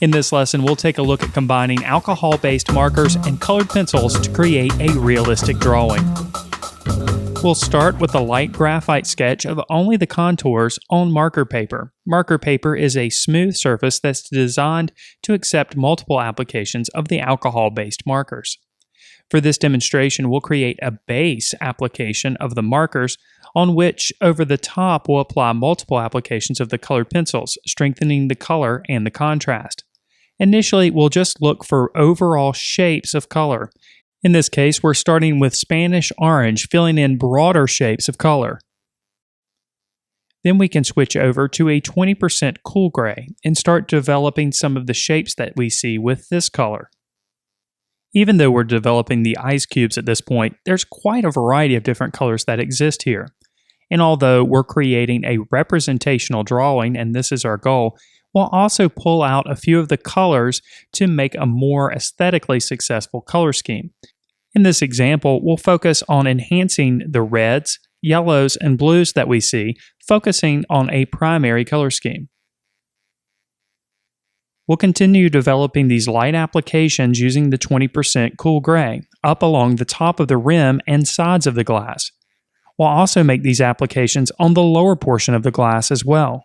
In this lesson, we'll take a look at combining alcohol-based markers and colored pencils to create a realistic drawing. We'll start with a light graphite sketch of only the contours on marker paper. Marker paper is a smooth surface that's designed to accept multiple applications of the alcohol-based markers. For this demonstration, we'll create a base application of the markers on which over the top we'll apply multiple applications of the colored pencils, strengthening the color and the contrast. Initially, we'll just look for overall shapes of color. In this case, we're starting with Spanish orange, filling in broader shapes of color. Then we can switch over to a 20% cool gray and start developing some of the shapes that we see with this color. Even though we're developing the ice cubes at this point, there's quite a variety of different colors that exist here. And although we're creating a representational drawing, and this is our goal, we'll also pull out a few of the colors to make a more aesthetically successful color scheme. In this example, we'll focus on enhancing the reds, yellows, and blues that we see, focusing on a primary color scheme. We'll continue developing these light applications using the 20% cool gray up along the top of the rim and sides of the glass. We'll also make these applications on the lower portion of the glass as well.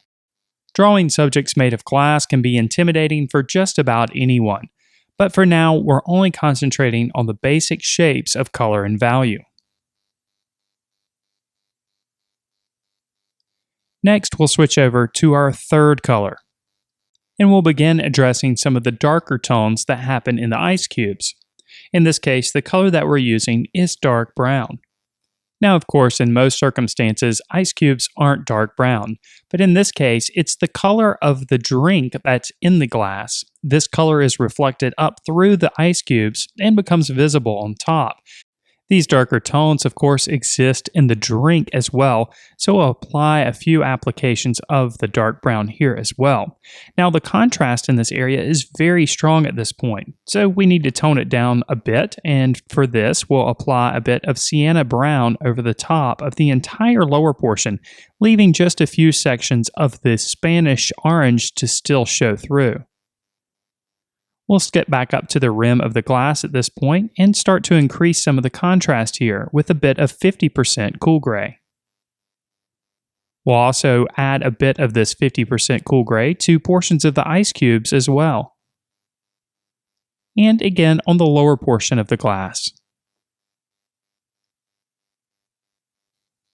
Drawing subjects made of glass can be intimidating for just about anyone, but for now we're only concentrating on the basic shapes of color and value. Next, we'll switch over to our third color, and we'll begin addressing some of the darker tones that happen in the ice cubes. In this case, the color that we're using is dark brown. Now, of course, in most circumstances, ice cubes aren't dark brown, but in this case, it's the color of the drink that's in the glass. This color is reflected up through the ice cubes and becomes visible on top. These darker tones, of course, exist in the drink as well, so we'll apply a few applications of the dark brown here as well. Now, the contrast in this area is very strong at this point, so we need to tone it down a bit, and for this, we'll apply a bit of sienna brown over the top of the entire lower portion, leaving just a few sections of the Spanish orange to still show through. We'll skip back up to the rim of the glass at this point and start to increase some of the contrast here with a bit of 50% cool gray. We'll also add a bit of this 50% cool gray to portions of the ice cubes as well. And again on the lower portion of the glass.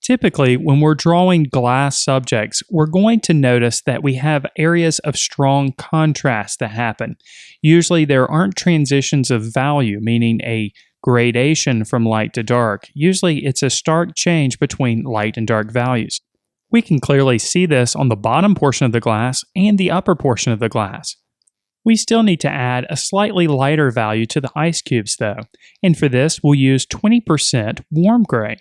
Typically, when we're drawing glass subjects, we're going to notice that we have areas of strong contrast that happen. Usually there aren't transitions of value, meaning a gradation from light to dark. Usually it's a stark change between light and dark values. We can clearly see this on the bottom portion of the glass and the upper portion of the glass. We still need to add a slightly lighter value to the ice cubes though, and for this we'll use 20% warm gray.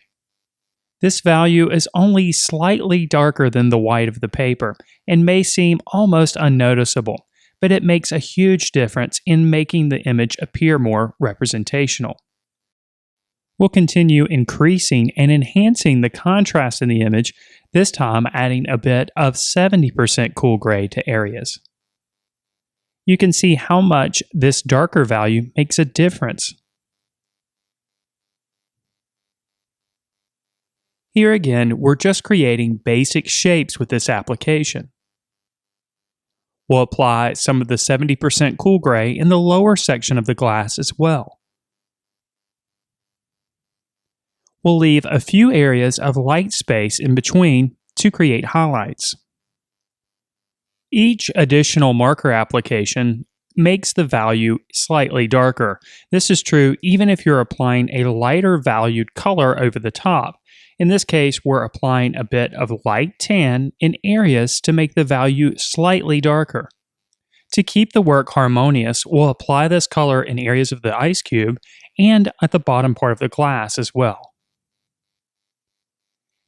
This value is only slightly darker than the white of the paper and may seem almost unnoticeable, but it makes a huge difference in making the image appear more representational. We'll continue increasing and enhancing the contrast in the image, this time adding a bit of 70% cool gray to areas. You can see how much this darker value makes a difference. Here again, we're just creating basic shapes with this application. We'll apply some of the 70% cool gray in the lower section of the glass as well. We'll leave a few areas of light space in between to create highlights. Each additional marker application makes the value slightly darker. This is true even if you're applying a lighter valued color over the top. In this case, we're applying a bit of light tan in areas to make the value slightly darker. To keep the work harmonious, we'll apply this color in areas of the ice cube and at the bottom part of the glass as well.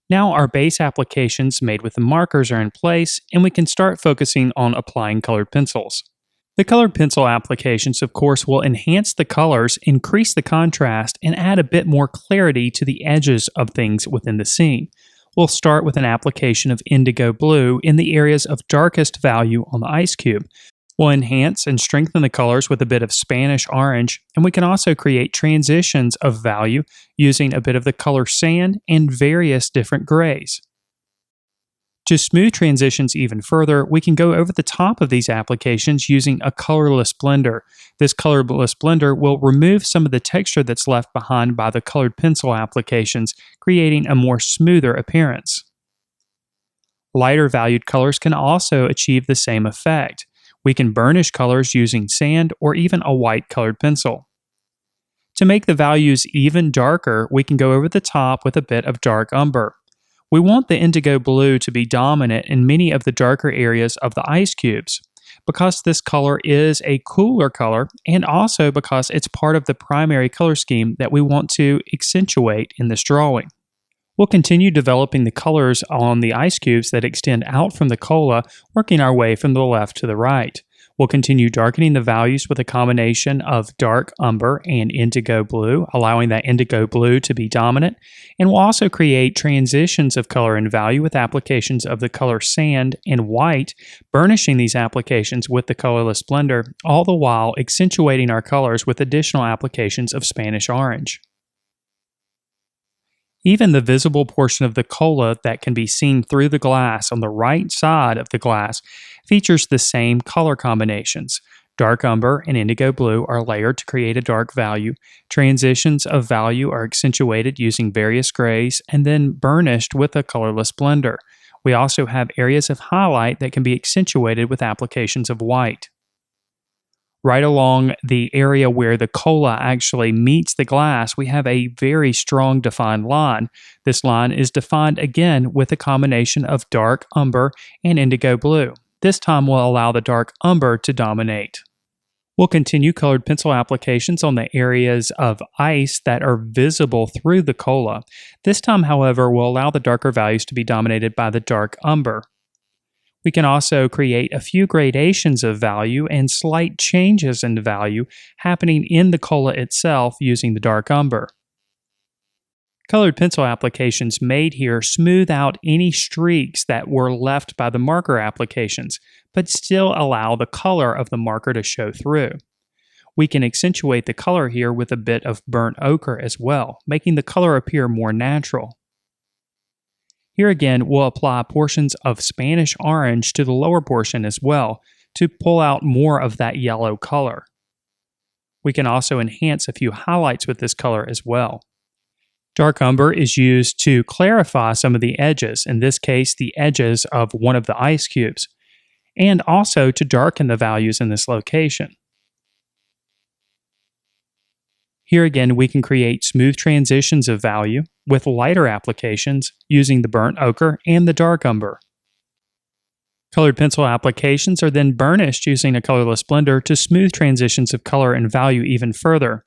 Now our base applications made with the markers are in place, and we can start focusing on applying colored pencils. The colored pencil applications, of course, will enhance the colors, increase the contrast, and add a bit more clarity to the edges of things within the scene. We'll start with an application of indigo blue in the areas of darkest value on the ice cube. We'll enhance and strengthen the colors with a bit of Spanish orange, and we can also create transitions of value using a bit of the color sand and various different grays. To smooth transitions even further, we can go over the top of these applications using a colorless blender. This colorless blender will remove some of the texture that's left behind by the colored pencil applications, creating a more smoother appearance. Lighter valued colors can also achieve the same effect. We can burnish colors using sand or even a white colored pencil. To make the values even darker, we can go over the top with a bit of dark umber. We want the indigo blue to be dominant in many of the darker areas of the ice cubes. Because this color is a cooler color, and also because it's part of the primary color scheme that we want to accentuate in this drawing. We'll continue developing the colors on the ice cubes that extend out from the cola, working our way from the left to the right. We'll continue darkening the values with a combination of dark umber and indigo blue, allowing that indigo blue to be dominant. And we'll also create transitions of color and value with applications of the color sand and white, burnishing these applications with the colorless blender, all the while accentuating our colors with additional applications of Spanish orange. Even the visible portion of the cola that can be seen through the glass on the right side of the glass features the same color combinations. Dark umber and indigo blue are layered to create a dark value. Transitions of value are accentuated using various grays and then burnished with a colorless blender. We also have areas of highlight that can be accentuated with applications of white. Right along the area where the cola actually meets the glass, we have a very strong defined line. This line is defined again with a combination of dark umber and indigo blue. This time we'll allow the dark umber to dominate. We'll continue colored pencil applications on the areas of ice that are visible through the cola. This time, however, we'll allow the darker values to be dominated by the dark umber. We can also create a few gradations of value and slight changes in value happening in the cola itself using the dark umber. Colored pencil applications made here smooth out any streaks that were left by the marker applications, but still allow the color of the marker to show through. We can accentuate the color here with a bit of burnt ochre as well, making the color appear more natural. Here again, we'll apply portions of Spanish orange to the lower portion as well to pull out more of that yellow color. We can also enhance a few highlights with this color as well. Dark umber is used to clarify some of the edges, in this case the edges of one of the ice cubes, and also to darken the values in this location. Here again, we can create smooth transitions of value with lighter applications using the burnt ochre and the dark umber. Colored pencil applications are then burnished using a colorless blender to smooth transitions of color and value even further.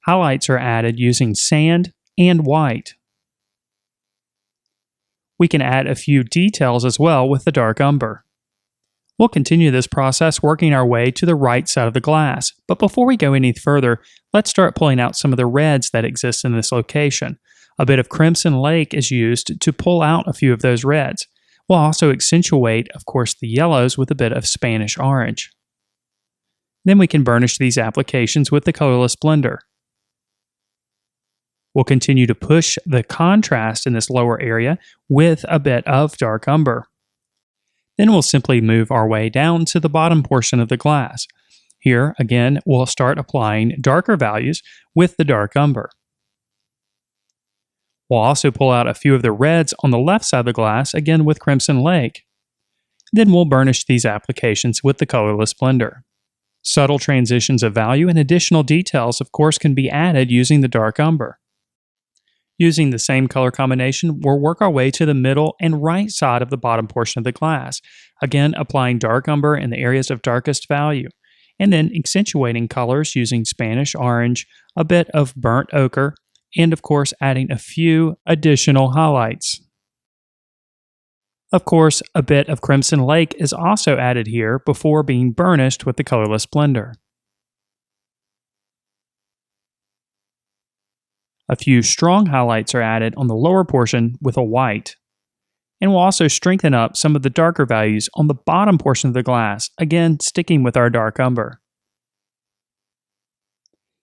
Highlights are added using sand and white. We can add a few details as well with the dark umber. We'll continue this process working our way to the right side of the glass, but before we go any further, let's start pulling out some of the reds that exist in this location. A bit of Crimson Lake is used to pull out a few of those reds. We'll also accentuate, of course, the yellows with a bit of Spanish orange. Then we can burnish these applications with the colorless blender. We'll continue to push the contrast in this lower area with a bit of dark umber. Then we'll simply move our way down to the bottom portion of the glass. Here, again, we'll start applying darker values with the dark umber. We'll also pull out a few of the reds on the left side of the glass, again with Crimson Lake. Then we'll burnish these applications with the colorless blender. Subtle transitions of value and additional details, of course, can be added using the dark umber. Using the same color combination, we'll work our way to the middle and right side of the bottom portion of the glass, again applying dark umber in the areas of darkest value, and then accentuating colors using Spanish orange, a bit of burnt ochre, and of course adding a few additional highlights. Of course, a bit of Crimson Lake is also added here before being burnished with the colorless blender. A few strong highlights are added on the lower portion with a white. And we'll also strengthen up some of the darker values on the bottom portion of the glass, again sticking with our dark umber.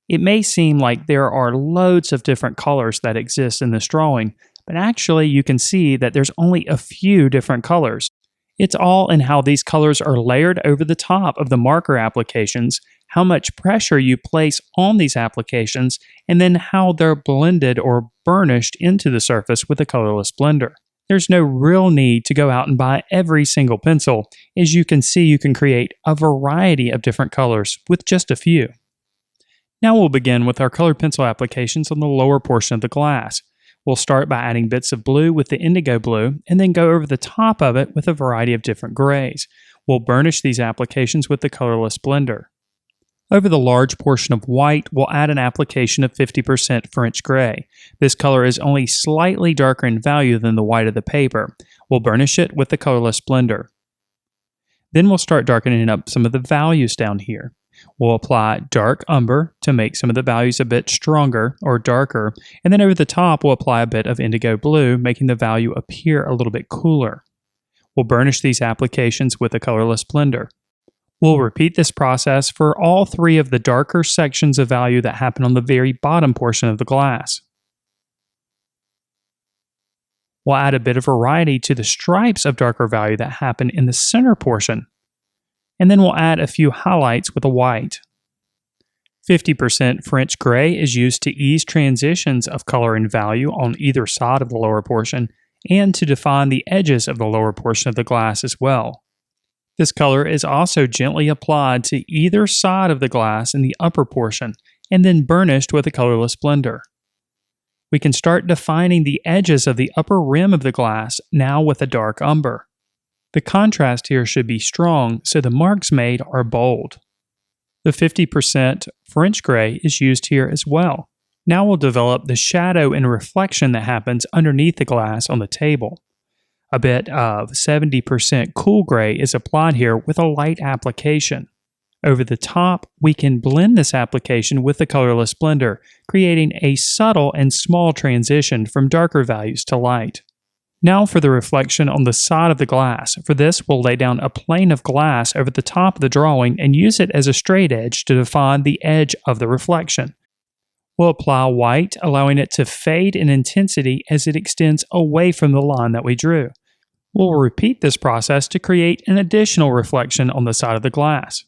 It may seem like there are loads of different colors that exist in this drawing, but actually you can see that there's only a few different colors. It's all in how these colors are layered over the top of the marker applications, how much pressure you place on these applications, and then how they're blended or burnished into the surface with a colorless blender. There's no real need to go out and buy every single pencil. As you can see, you can create a variety of different colors with just a few. Now we'll begin with our colored pencil applications on the lower portion of the glass. We'll start by adding bits of blue with the indigo blue, and then go over the top of it with a variety of different grays. We'll burnish these applications with the colorless blender. Over the large portion of white, we'll add an application of 50% French gray. This color is only slightly darker in value than the white of the paper. We'll burnish it with the colorless blender. Then we'll start darkening up some of the values down here. We'll apply dark umber to make some of the values a bit stronger or darker, and then over the top we'll apply a bit of indigo blue, making the value appear a little bit cooler. We'll burnish these applications with a colorless blender. We'll repeat this process for all three of the darker sections of value that happen on the very bottom portion of the glass. We'll add a bit of variety to the stripes of darker value that happen in the center portion. And then we'll add a few highlights with a white. 50% French gray is used to ease transitions of color and value on either side of the lower portion, and to define the edges of the lower portion of the glass as well. This color is also gently applied to either side of the glass in the upper portion, and then burnished with a colorless blender. We can start defining the edges of the upper rim of the glass now with a dark umber. The contrast here should be strong, so the marks made are bold. The 50% French gray is used here as well. Now we'll develop the shadow and reflection that happens underneath the glass on the table. A bit of 70% cool gray is applied here with a light application. Over the top, we can blend this application with the colorless blender, creating a subtle and small transition from darker values to light. Now for the reflection on the side of the glass. For this, we'll lay down a plane of glass over the top of the drawing and use it as a straight edge to define the edge of the reflection. We'll apply white, allowing it to fade in intensity as it extends away from the line that we drew. We'll repeat this process to create an additional reflection on the side of the glass.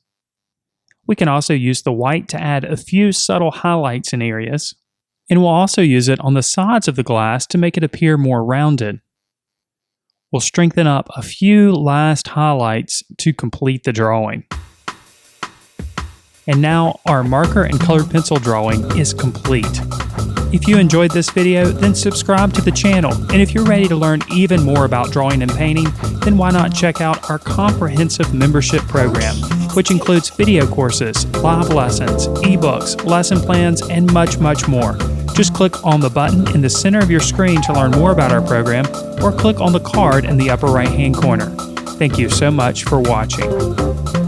We can also use the white to add a few subtle highlights in areas, and we'll also use it on the sides of the glass to make it appear more rounded. We'll strengthen up a few last highlights to complete the drawing. And now our marker and colored pencil drawing is complete. If you enjoyed this video, then subscribe to the channel. And if you're ready to learn even more about drawing and painting, then why not check out our comprehensive membership program, which includes video courses, live lessons, ebooks, lesson plans, and much, much more. Just click on the button in the center of your screen to learn more about our program, or click on the card in the upper right-hand corner. Thank you so much for watching.